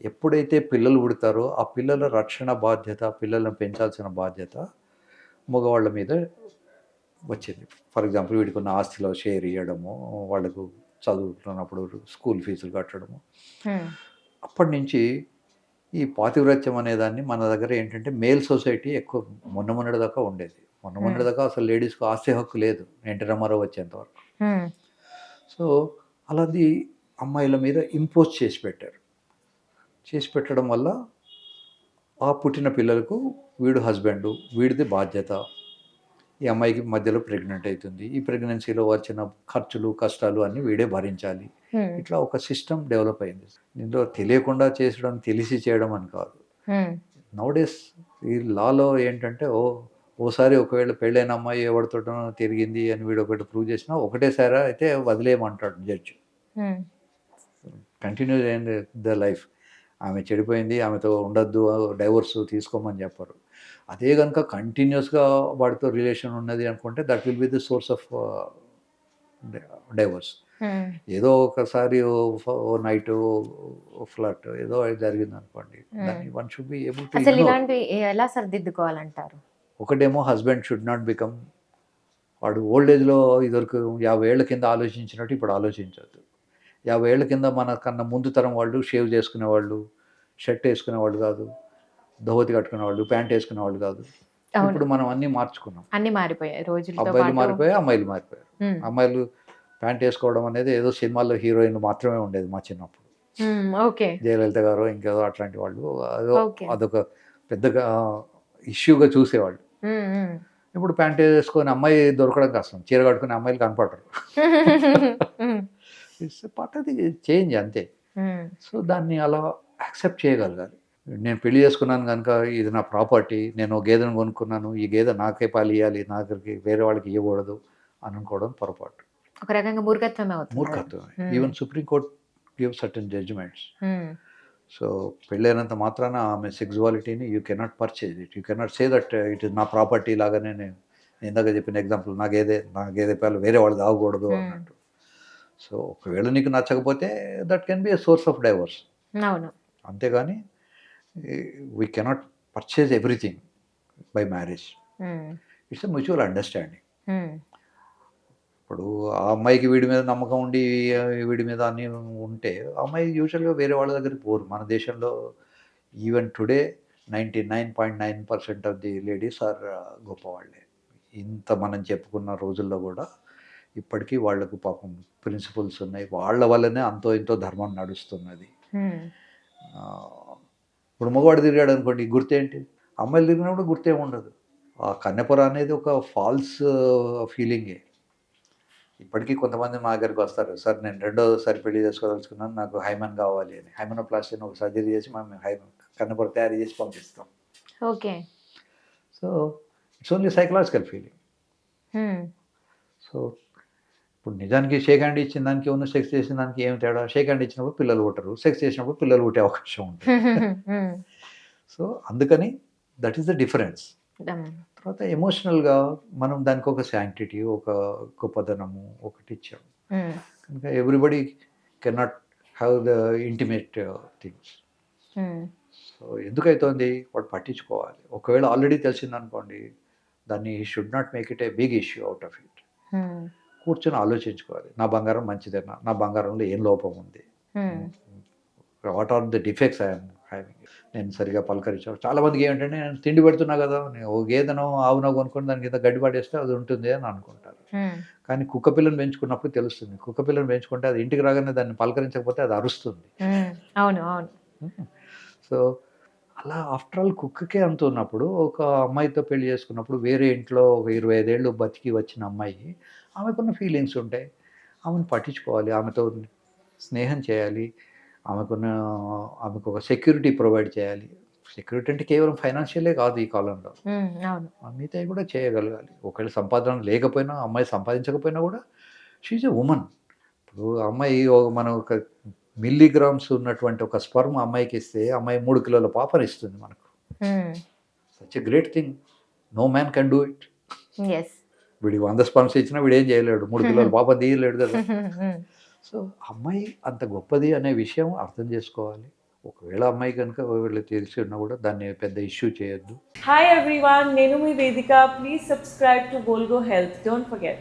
ఎప్పుడైతే పిల్లలు పుడతారో, ఆ పిల్లల రక్షణ బాధ్యత, పిల్లలను పెంచాల్సిన బాధ్యత మగవాళ్ళ మీద వచ్చింది. ఫర్ ఎగ్జాంపుల్ వీడికున్న ఆస్తిలో షేర్ ఇయ్యడము, వాళ్ళకు చదువుతున్నప్పుడు స్కూల్ ఫీజులు కట్టడము. హ్మ్. అప్పటినుంచి ఈ పాతివ్రత్యం అనేదాన్ని మన దగ్గర ఏంటంటే మేల్ సొసైటీ ఎక్కువ మొన్నటి దాకా ఉండేది. హ్మ్. మొన్నటి దాకా అసలు లేడీస్‌కి ఆస్తి హక్కు లేదు. ఎన్టీ రామారావు వచ్చేంత వరకు. హ్మ్. సో, అలాది అమ్మాయిల మీద ఇంపోజ్ చేసి పెట్టారు. చేసి పెట్టడం వల్ల ఆ పుట్టిన పిల్లలకు వీడు హస్బెండు, వీడిది బాధ్యత. ఈ అమ్మాయికి మధ్యలో ప్రెగ్నెంట్ అయితుంది. ఈ ప్రెగ్నెన్సీలో వచ్చిన ఖర్చులు, కష్టాలు అన్నీ వీడే భరించాలి. హ్మ్. ఇట్లా ఒక సిస్టమ్ డెవలప్ అయింది. దీంట్లో తెలియకుండా చేసడం, తెలిసి చేయడం అని కాదు. హ్మ్. నౌడేస్ ఈ లాలో ఏంటంటే ఓసారి ఒకవేళ పెళ్ళైన అమ్మాయి ఎవరితోటనో తిరిగింది అని వీడు ఒకటి ప్రూవ్ చేసినా ఒకటేసారి అయితే వదిలేయమంటాడు జడ్జి. హ్మ్. కంటిన్యూ చేయండి ద లైఫ్. ఆమె చెడిపోయింది, ఆమెతో ఉండొద్దు, డైవోర్స్ తీసుకోమని చెప్పరు. అదే గనుక కంటిన్యూయస్‌గా వాడితో రిలేషన్ ఉన్నది అనుకుంటే that will be the source of divorce. హ్మ్. ఏదో ఒకసారి ఓ నైట్ ఫ్లర్ట్ ఏదో జరిగిందనుకోండి. హ్మ్. దాన్ని one should be able to అసలు ఇగ్నోర్. ఇలాంటివి ఎలా సరిదిద్దుకోవాలంటారు? ఒకటేమో హస్బెండ్ షుడ్ నాట్ బికమ్ వాడు ఓల్డ్ ఏజ్‌లో ఇదివరకు 50 ఏళ్ల కింద ఆలోచించినట్టు ఇప్పుడు ఆలోచించొద్దు. 50 ఏళ్ల కింద మనకన్నా ముందు తరం వాళ్ళు షేవ్ చేసుకునేవాళ్ళు, షర్ట్ ఏసుకునేవాళ్ళు కాదు. ధోతి కట్టుకునేవాళ్ళు, ప్యాంట్ ఏసుకునేవాళ్ళు కాదు. అవును. ఇప్పుడు మనం అన్నీ మార్చుకున్నాం. అన్నీ మారిపోయాయి. రోజులతో అబ్బాయిలు పాటు మారిపోయారు, అమ్మాయిలు మారిపోయారు. హ్మ్. అమ్మాయిలు ప్యాంట్ ఏసుకోవడం అనేది ఏదో సినిమాల్లో హీరోయిన్‌లు మాత్రమే ఉండేది మా చిన్నప్పుడు. హ్మ్. ఓకే. జయలలిత గారో, ఇంకేదో అట్లాంటి వాళ్ళు ఓకే. అదొక పెద్దగా ఇష్యూగా చూసేవాళ్ళు. హ్మ్. హ్మ్. ఇప్పుడు ప్యాంట్ ఏసుకొని అమ్మాయి దొరకడం కష్టం. చీర కట్టుకునే అమ్మాయిలు కనపడరు. హ్మ్. It's part of the change అంతే. హ్మ్. సో, దాన్ని అలా యాక్సెప్ట్ చేయగలగాలి. నేను పెళ్లి చేసుకున్నాను గనుక ఇది నా ప్రాపర్టీ. నేను ఓ గేదెను కొనుక్కున్నాను. ఈ గేదె నాకే పాలియ్యాలి. నాకికి వేరే వాళ్ళకి ఇయ్యకూడదు అని అనుకోవడం పొరపాటు. ఒక రకంగా మూర్ఖత్వమే అవుతుందది. మూర్ఖత్వమే. హ్మ్. Even Supreme Court gives certain judgements. హ్మ్. సో, పెళ్ళైనంత మాత్రాన ఆమె సెక్సువాలిటీని you cannot purchase it. You cannot say that it is నా ప్రాపర్టీ లాగానే నేను ఇందాక చెప్పిన ఎగ్జాంపుల్ నా గేదె పాలు వేరే వాళ్ళు తాగకూడదు హ్మ్. అన్నట్టు. సో, ఒకవేళ నీకు నచ్చకపోతే that can be a source of divorce. అవును. అంతేగాని we cannot purchase everything by marriage. హ్మ్. It's a mutual understanding. హ్మ్. ఇప్పుడు ఆ అమ్మాయికి వీడి మీద నమ్మకం ఉండి, వీడి మీద అన్నీ ఉంటే, ఆ అమ్మాయి యూజువల్‌గా వేరే వాళ్ళ దగ్గరికి పోరు. మన దేశంలో even today 99.9% of the ladies are గొప్పవాళ్ళే. ఇంత మనం చెప్పుకున్న రోజుల్లో గూడా ఇప్పటికీ వాళ్ళకు పాపం ప్రిన్సిపల్స్ ఉన్నాయి. వాళ్ళ వల్లనే అంతో ఇంతో ధర్మం నడుస్తున్నది. హ్మ్. ఆహ్, ఇప్పుడు మగవాడు తిరిగాడనుకోండి గుర్తేంటి? అమ్మాయిలు తిరిగినప్పుడు గుర్తేముండదు. ఆ కన్నెపొర అనేది ఒక ఫాల్స్ ఫీలింగే. ఇప్పటికీ కొంతమంది మా దగ్గరికొస్తారు. సార్ నేను రెండోసారి పెళ్లి చేసుకోదలుచుకున్నాను. నాకు హైమన్ కావాలి అని. హైమనోప్లాస్టీ అని ఒక సర్జరీ చేసి మనం కన్నెపొర తయారు చేసి పంపిస్తాం. Okay. So, it's only psychological feeling. హ్మ్. సో, ఇప్పుడు నిజానికి షేక్ హ్యాండ్ ఇచ్చిన దానికి సెక్స్ చేసిన దానికి ఏమి తేడా? షేక్ హ్యాండ్ ఇచ్చినప్పుడు పిల్లలు పుట్టరు. సెక్స్ చేసినప్పుడు పిల్లలు పుట్టే అవకాశం ఉంటుంది. హ్మ్. సో, అందుకని దట్ ఈస్ ద డిఫరెన్స్. హ్మ్. తర్వాత ఎమోషనల్‌గా మనం దానికొక శాంక్టిటీ, ఒక గొప్పదనము ఒకటిచ్చాం. హ్మ్. కనుక everybody cannot have the intimate things. హ్మ్. సో, ఎందుకైతోంది? వాడు పట్టించుకోవాలి. ఒకవేళ ఆల్రెడీ తెలిసిందనుకోండి, దాన్ని he should not make it a big issue out of it. హ్మ్. కూర్చొని ఆలోచించుకోవాలి. నా బంగారం మంచిదేనా? నా బంగారంలో ఏం లోపం ఉంది? హ్మ్. హ్మ్. What are the defects I am having? నేను సరిగ్గా పలకరించాను. చాలా మందికి ఏమిటంటే నేను తిండి పెడుతున్నా కదా! నేను ఓ గేదెనో, ఆవునో కొనుక్కొని దాని కింద గడ్డి పడేస్తే అది ఉంటుంది అని అనుకుంటారు. హ్మ్. కానీ కుక్క పిల్లని పెంచుకున్నప్పుడు తెలుస్తుంది. కుక్క పిల్లని పెంచుకుంటే అది ఇంటికి రాగానే దాన్ని పలకరించకపోతే అది అరుస్తుంది. హ్మ్. అవును. అవును. హ్మ్. సో, అలా ఆఫ్టర్ ఆల్ కుక్కకే అంతున్నప్పుడు, ఒక అమ్మాయితో పెళ్లి చేసుకున్నప్పుడు వేరే ఇంట్లో ఒక 25 ఏళ్ళు బతికి వచ్చిన అమ్మాయి, ఆమెకున్న ఫీలింగ్స్ ఉంటాయి. ఆమెను పట్టించుకోవాలి. ఆమెతో స్నేహం చేయాలి. ఆమెకున్న ఆమెకొక సెక్యూరిటీ ప్రొవైడ్ చేయాలి. సెక్యూరిటీ అంటే కేవలం ఫైనాన్షియలే కాదు ఈ కాలంలో. హ్మ్. అవును. మిగతాయి కూడా చేయగలగాలి. ఒకవేళ సంపాదన లేకపోయినా, అమ్మాయి సంపాదించకపోయినా కూడా షీ ఈజ్ ఎ వుమన్. ఇప్పుడు ఆ అమ్మాయి మనం ఒక మిల్లీగ్రామ్స్ ఉన్నటువంటి ఒక స్పెర్మ్ అమ్మాయికిస్తే, అమ్మాయి 3 కిలోల పాపనిస్తుంది మనకు. హ్మ్. Such a great thing. No man can do it. Yes. వీడికి 100 స్పెర్మ్స్ ఇచ్చినా వీడేం చేయలేడు. 3 కిలోల పాపని తీయలేడు కదా! హ్మ్. సో, అమ్మాయి అంత గొప్పది అనే విషయం అర్థం చేసుకోవాలి. ఒకవేళ అమ్మాయి కనుక వీళ్ళకి తెలిసి ఉన్నా కూడా దాన్ని పెద్ద ఇష్యూ చేయొద్దు. Hi everyone, Nenu mi Vedika. Please subscribe to Volgo Health. Don't forget.